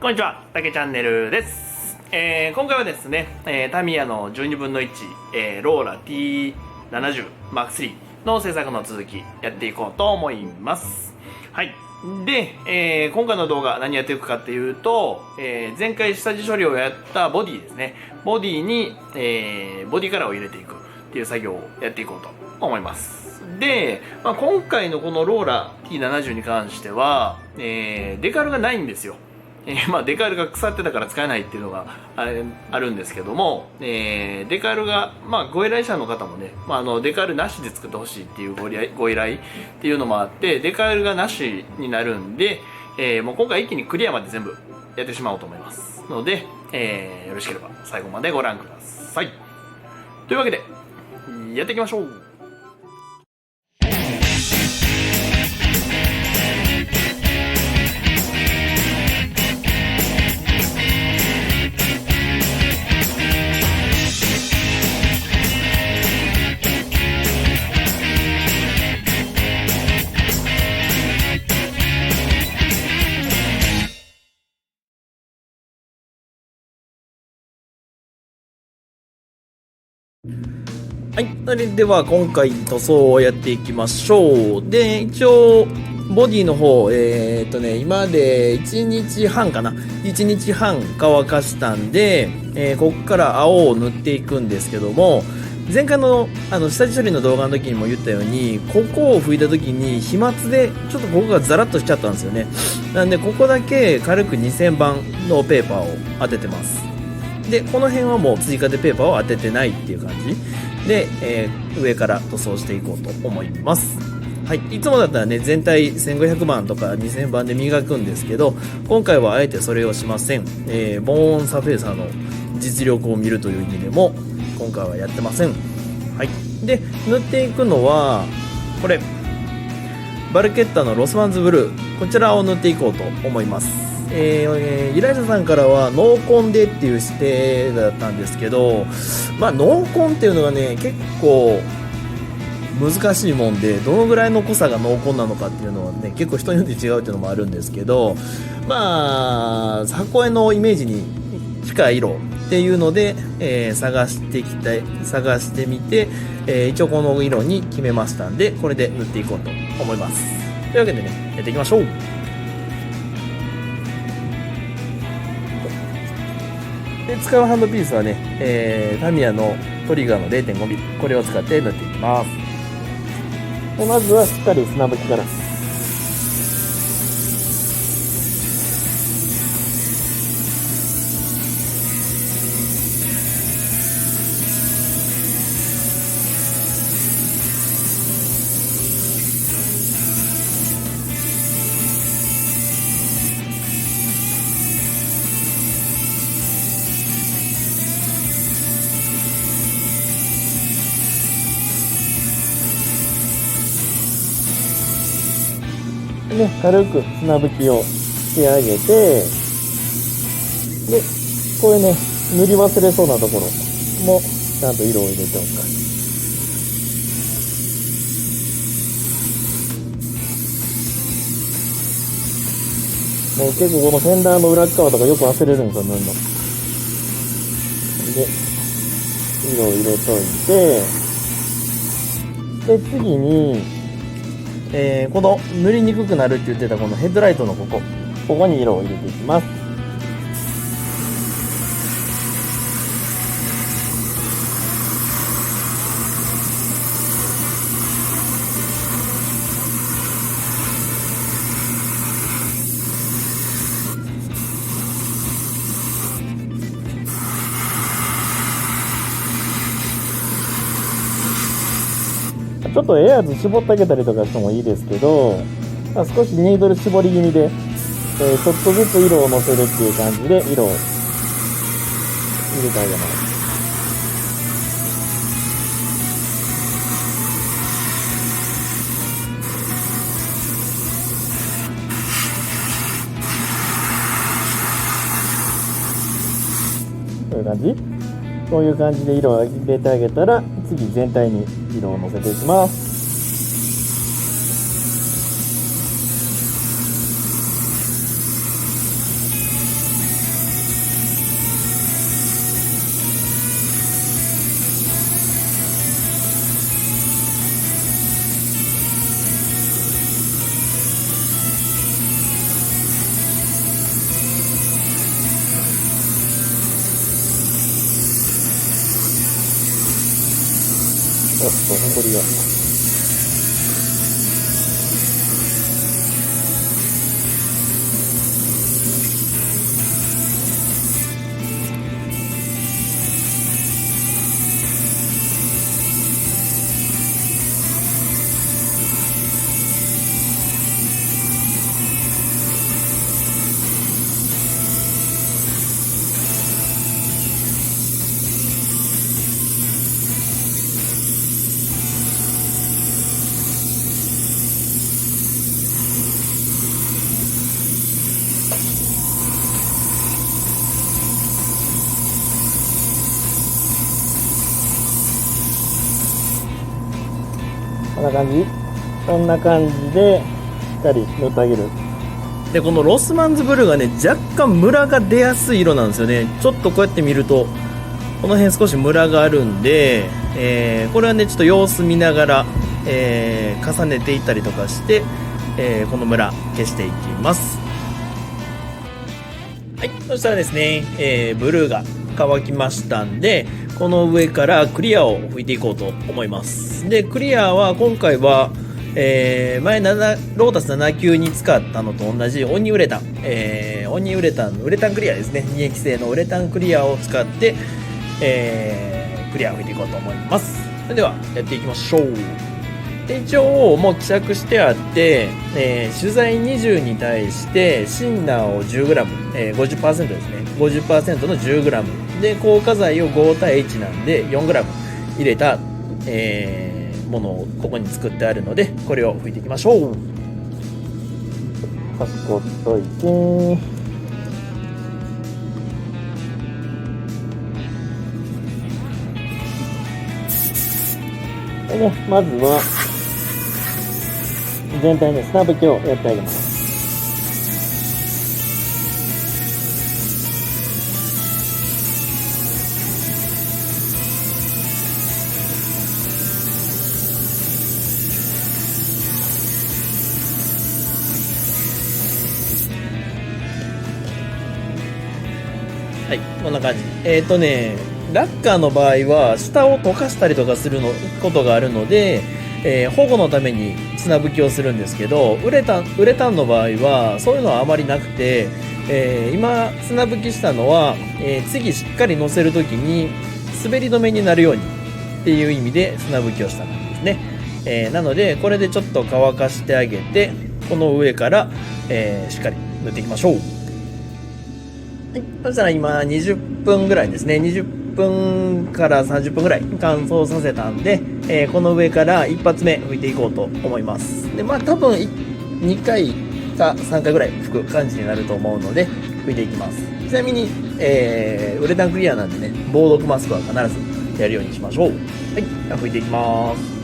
こんにちは、たけチャンネルです。今回はですね、タミヤの12分の1、ローラ T70 M3 の制作の続きやっていこうと思います。はい。で、今回の動画何やっていくかっていうと、前回下地処理をやったボディですね。ボディに、ボディカラーを入れていくっていう作業をやっていこうと思います。で、今回のこのローラ T70 に関しては、デカールがないんですよ。デカールが腐ってたから使えないっていうのがあるんですけども、デカールが、ご依頼者の方もね、デカールなしで作ってほしいっていうご依頼っていうのもあって、デカールがなしになるんで、もう今回一気にクリアまで全部やってしまおうと思いますので、よろしければ最後までご覧ください。というわけで、やっていきましょう。はい、それでは今回塗装をやっていきましょう。で、一応ボディの方、今で1日半かな、1日半乾かしたんで、ここから青を塗っていくんですけども、前回の下地処理の動画の時にも言ったように、ここを拭いた時に飛沫でちょっとここがザラッとしちゃったんですよね。なんでここだけ軽く2000番のペーパーを当ててます。で、この辺はもう追加でペーパーを当ててないっていう感じで、上から塗装していこうと思います。はい、いつもだったらね、全体1500番とか2000番で磨くんですけど、今回はあえてそれをしません。ボーンサフェーサーの実力を見るという意味でも今回はやってません。はい、で塗っていくのはこれバルケッタのロスマンズブルー、こちらを塗っていこうと思います。依頼者さんからは濃紺でっていう指定だったんですけど、濃紺っていうのがね結構難しいもんで、どのぐらいの濃さが濃紺なのかっていうのはね結構人によって違うっていうのもあるんですけど、箱絵のイメージに近い色っていうので、探してみて、一応この色に決めましたんで、これで塗っていこうと思います。というわけでね、やっていきましょう。で使うハンドピースはね、タミヤのトリガーの 0.5 ミリ、これを使って塗っていきます。でまずはしっかり砂拭きから。軽く砂拭きをしてあげて、でこれね塗り忘れそうなところもちゃんと色を入れておく。結構このフェンダーの裏側とかよく忘れるんですよ、塗るので。色を入れといて、で次にこの塗りにくくなるって言ってたこのヘッドライトのここに色を入れていきます。ちょっとエアーズ絞ってあげたりとかしてもいいですけど、少しニードル絞り気味で、ちょっとずつ色をのせるっていう感じで色を入れてあげます。こういう感じで色を入れてあげたら、次全体に色をのせていきます。おっと、ほこりが。こんな感じ。こんな感じでしっかり塗ってあげる。で、このロスマンズブルーがね、若干ムラが出やすい色なんですよね。ちょっとこうやって見るとこの辺少しムラがあるんで、これはねちょっと様子見ながら、重ねていったりとかして、このムラ消していきます。はい、そしたらですね、ブルーが乾きましたんで、この上からクリアを拭いていこうと思います。で、クリアは今回は、前ロータス79に使ったのと同じオニウレタン、オニウレタンのウレタンクリアですね。二液性のウレタンクリアを使って、クリアを拭いていこうと思います。それではやっていきましょう。で、一応もう希釈してあって、取材20に対してシンナーを 10g、50% ですね。50% の 10g で硬化剤を5対1なんで 4g 入れた、ものをここに作ってあるので、これを拭いていきましょう。端っこ取っといて、でね、まずは全体に砂拭きをやってあげます。はい、こんな感じ。ラッカーの場合は下を溶かしたりとかすることがあるので、保護のために砂拭きをするんですけど、ウレタンの場合はそういうのはあまりなくて、今砂拭きしたのは、次しっかり乗せるときに滑り止めになるようにっていう意味で砂拭きをしたんですね。なのでこれでちょっと乾かしてあげて、この上から、しっかり塗っていきましょう。はい、そしたら今20分ぐらいですね。20分から30分ぐらい乾燥させたんで、この上から一発目拭いていこうと思います。で、まあ多分2回か3回ぐらい拭く感じになると思うので拭いていきます。ちなみに、ウレタンクリアなんでね、防毒マスクは必ずやるようにしましょう。はい、じゃあ拭いていきます。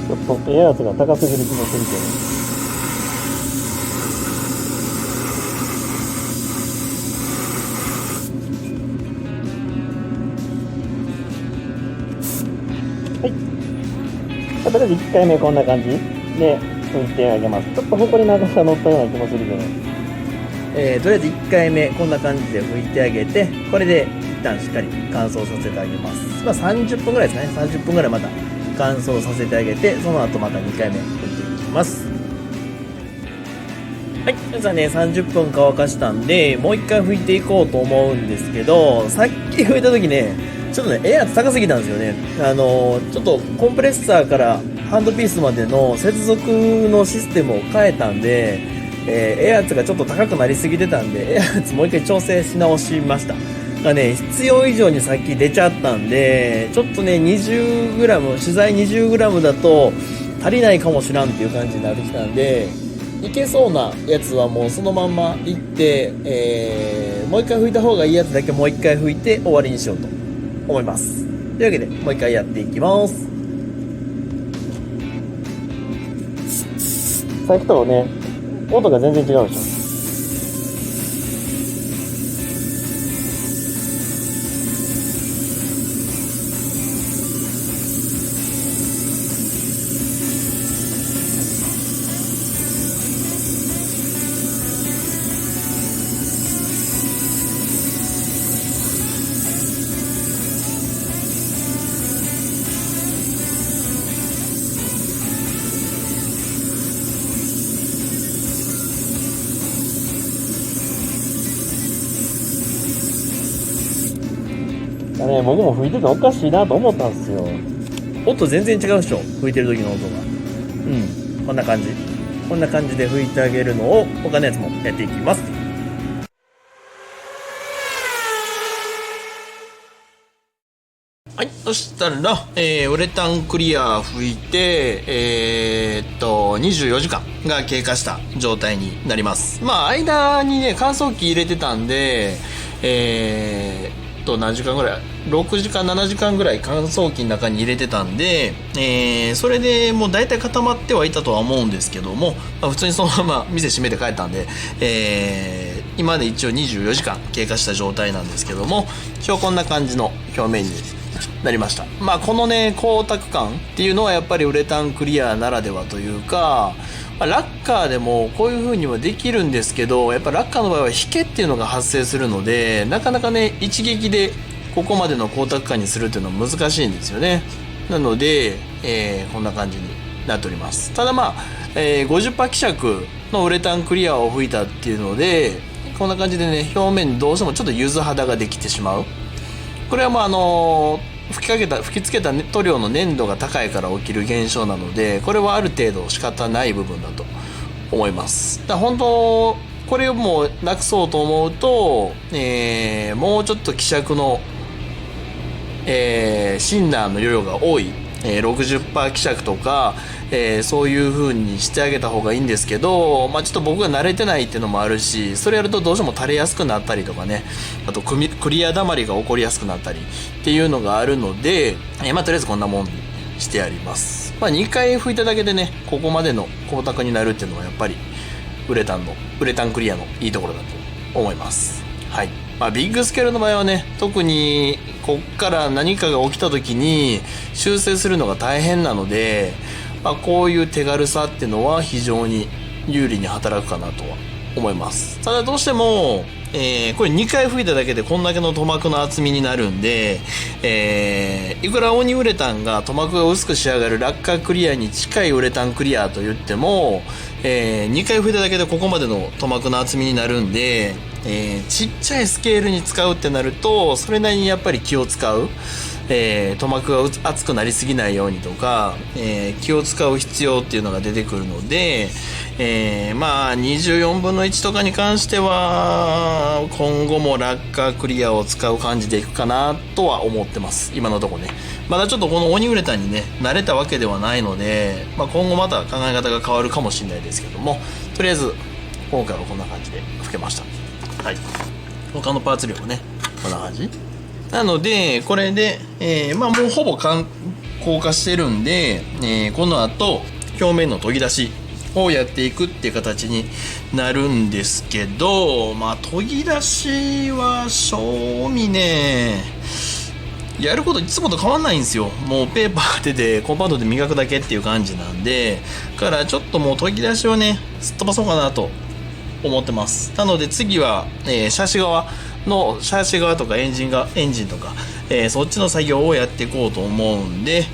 ちょっとエアースが高すぎる気もするけど。はい。とりあえず1回目こんな感じで拭いてあげます。ちょっとほこり長さ乗ったような気もするけど。とりあえず1回目こんな感じで拭いてあげて、これで一旦しっかり乾燥させてあげます。まあ30分ぐらいですね。30分ぐらいまた乾燥させてあげて、その後また2回目拭いていきます。はい、じゃあね30分乾かしたんで、もう1回拭いていこうと思うんですけど、さっき拭いた時ねちょっとねエアー高すぎたんですよね。ちょっとコンプレッサーからハンドピースまでの接続のシステムを変えたんで、エアーツがちょっと高くなりすぎてたんで、エアーツもう一回調整し直しました。がね、必要以上にさっき出ちゃったんで、ちょっとね、20g、取材 20g だと足りないかもしらんっていう感じになってきたんで、いけそうなやつはもうそのまんまいって、もう一回拭いた方がいいやつだけもう一回拭いて終わりにしようと思います。というわけで、もう一回やっていきます。さっきとね、音が全然違うでしょ。僕も吹いてておかしいなと思ったんですよ。音全然違うでしょ、吹いてる時の音が。こんな感じ。こんな感じで吹いてあげるのを他のやつもやっていきます。はい、そしたら、ウレタンクリア吹いて、24時間が経過した状態になります。まあ、間にね、乾燥機入れてたんで、何時間ぐらい6時間7時間ぐらい乾燥機の中に入れてたんで、それでもう大体固まってはいたとは思うんですけども、普通にそのまま店閉めて帰ったんで、今で一応24時間経過した状態なんですけども、一応こんな感じの表面になりました。まあこのね光沢感っていうのはやっぱりウレタンクリアならではというか、ラッカーでもこういう風にはできるんですけど、やっぱラッカーの場合は引けっていうのが発生するので、なかなかね一撃でここまでの光沢感にするっていうのは難しいんですよね。なので、こんな感じになっております。ただまあ、50%希釈のウレタンクリアを吹いたっていうので、こんな感じでね表面にどうしてもちょっと柚子肌ができてしまう。これはもう吹きつけた塗料の粘度が高いから起きる現象なので、これはある程度仕方ない部分だと思います。だから本当これをもうなくそうと思うと、もうちょっと希釈の、シンナーの量が多い、60% 希釈とか、そういう風にしてあげた方がいいんですけど、ちょっと僕が慣れてないっていうのもあるし、それやるとどうしても垂れやすくなったりとかね、あとクリア溜まりが起こりやすくなったりっていうのがあるので、とりあえずこんなもんにしてやります。2回拭いただけでねここまでの光沢になるっていうのはやっぱりウレタンクリアのいいところだと思います。はい。ビッグスケールの場合はね、特にこっから何かが起きた時に修正するのが大変なので、こういう手軽さっていうのは非常に有利に働くかなとは思います。ただどうしても、これ2回吹いただけでこんだけの塗膜の厚みになるんで、いくらオニウレタンが塗膜が薄く仕上がるラッカークリアに近いウレタンクリアと言っても、2回吹いただけでここまでの塗膜の厚みになるんで、ちっちゃいスケールに使うってなるとそれなりにやっぱり気を使う。塗膜が厚くなりすぎないようにとか、気を使う必要っていうのが出てくるので、24分の1とかに関しては今後もラッカークリアを使う感じでいくかなとは思ってます。今のところねまだちょっとこのオニウレタンにね慣れたわけではないので、今後また考え方が変わるかもしれないですけども、とりあえず今回はこんな感じで吹けました。はい。他のパーツ量もねこんな感じなので、これで、もうほぼ硬化してるんで、この後表面の研ぎ出しをやっていくっていう形になるんですけど、研ぎ出しは正味ねやることいつもと変わんないんですよ。もうペーパー当ててコンパウンドで磨くだけっていう感じなんで、だからちょっともう研ぎ出しはねすっ飛ばそうかなと思ってます。なので次は、シャシ側とかエンジンとか、そっちの作業をやっていこうと思うんで、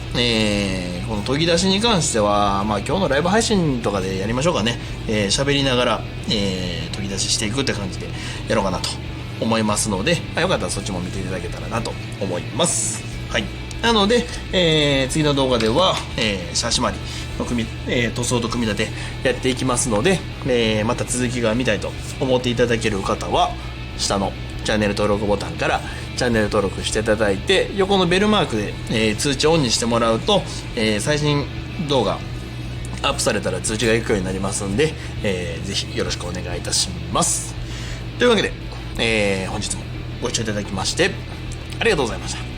この研ぎ出しに関しては、今日のライブ配信とかでやりましょうかね。喋りながら、研ぎ出ししていくって感じでやろうかなと思いますので、よかったらそっちも見ていただけたらなと思います。はい。なので、次の動画では、シャシ回りの塗装と組み立てやっていきますので、また続きが見たいと思っていただける方は下のチャンネル登録ボタンからチャンネル登録していただいて、横のベルマークで、通知オンにしてもらうと、最新動画アップされたら通知が行くようになりますんで、ぜひよろしくお願いいたします。というわけで、本日もご視聴いただきましてありがとうございました。